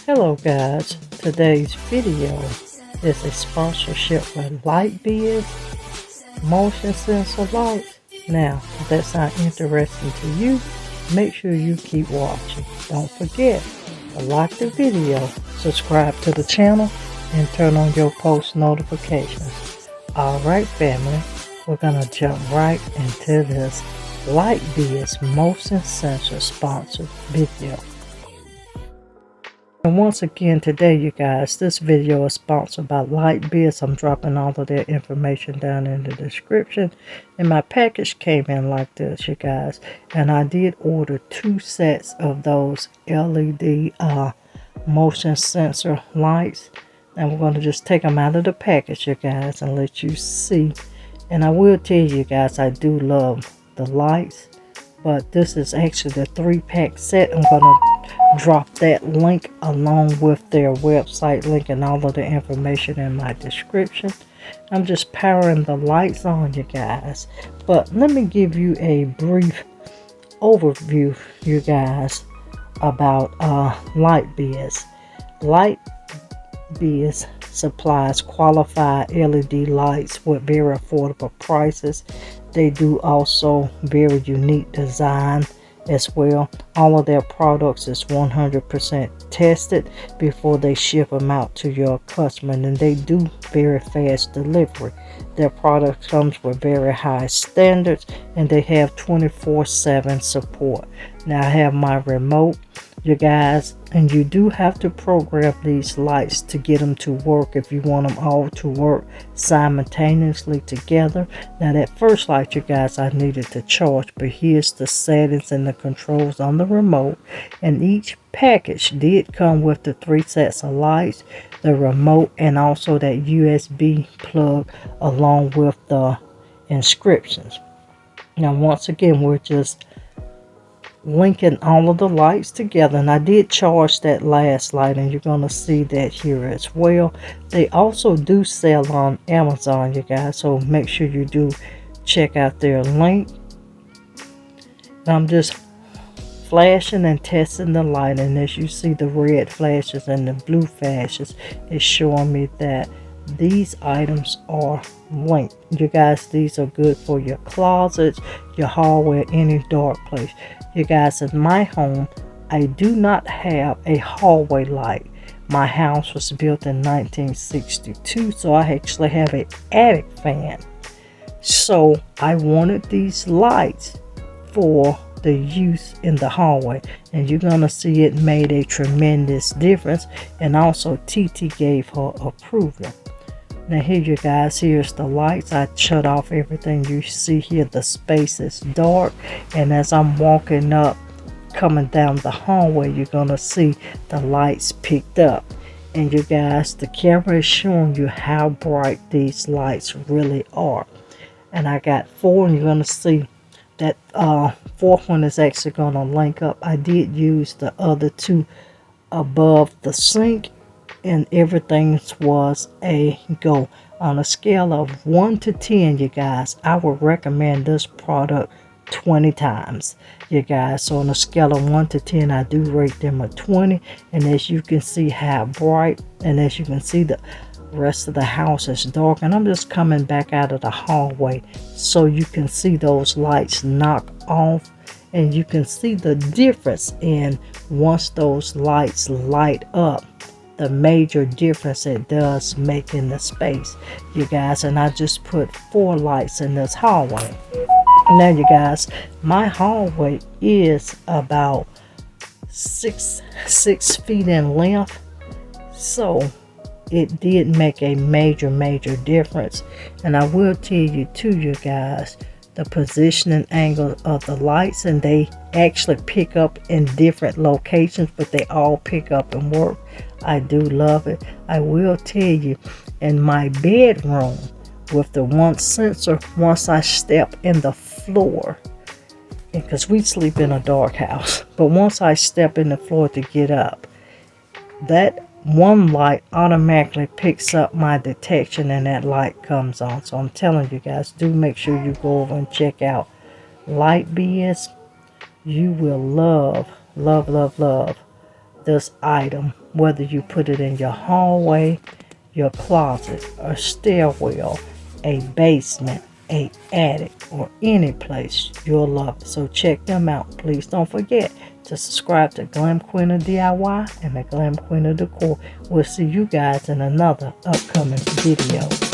Hello guys, today's video is a sponsorship with LightBiz motion sensor lights. Now, if that sounds interesting to you, make sure you keep watching. Don't forget to like the video, subscribe to the channel, and turn on your post notifications. Alright family, we're gonna jump right into this LightBiz motion sensor sponsored video. And once again today, you guys, this video is sponsored by LightBiz. I'm dropping all of their information down in the description. And my package came in like this, you guys. And I did order 2 sets of those LED motion sensor lights. And we're going to just take them out of the package, you guys, and let you see. And I will tell you guys, I do love the lights. But this is actually the 3-pack set. I'm going to drop that link along with their website link and all of the information in my description. I'm just powering the lights on, you guys. But let me give you a brief overview, you guys, about LightBiz. LightBiz supplies qualified LED lights with very affordable prices. They do also very unique design as well. All of their products is 100% tested before they ship them out to your customer, and they do very fast delivery. Their product comes with very high standards, and they have 24/7 support. Now I have my remote, you guys, and you do have to program these lights to get them to work if you want them all to work simultaneously together. Now that first light, you guys, I needed to charge, but here's the settings and the controls on the remote. And each package did come with the 3 sets of lights, the remote, and also that USB plug along with the inscriptions. Now once again, we're just linking all of the lights together, and I did charge that last light, and you're going to see that here as well. They also do sell on Amazon, you guys, so make sure you do check out their link. I'm just flashing and testing the light, and as you see, the red flashes and the blue flashes is showing me that these items are linked. You guys, these are good for your closets, your hallway, any dark place. You guys, in my home, I do not have a hallway light. My house was built in 1962, so I actually have an attic fan. So I wanted these lights for the use in the hallway, and you're gonna see it made a tremendous difference. And also TT gave her approval. Now here, you guys, here's the lights. I shut off everything. You see here the space is dark, and as I'm walking up, coming down the hallway, you're gonna see the lights picked up. And you guys, the camera is showing you how bright these lights really are. And I got 4, and you're gonna see that 4th one is actually gonna link up. I did use the other 2 above the sink, and everything was a go. On a scale of 1 to 10, you guys, I would recommend this product 20 times, you guys. So on a scale of 1 to 10, I do rate them a 20. And as you can see how bright, and as you can see, the rest of the house is dark. And I'm just coming back out of the hallway so you can see those lights knock off, and you can see the difference in once those lights light up, the major difference it does make in the space, you guys. And I just put 4 lights in this hallway. Now you guys, my hallway is about 6 feet in length, so it did make a major difference. And I will tell you too, you guys, the positioning angle of the lights, and they actually pick up in different locations, but they all pick up and work. I do love it. I will tell you, in my bedroom with the one sensor, once I step in the floor, because we sleep in a dark house, but once I step in the floor to get up, that one light automatically picks up my detection, and that light comes on. So I'm telling you guys, do make sure you go over and check out LightBiz. You will love this item, whether you put it in your hallway, your closet, a stairwell, a basement, a attic, or any place. You'll love it. So check them out. Please don't forget to subscribe to Glam Queen of DIY and the Glam Queen of Decor. We'll see you guys in another upcoming video.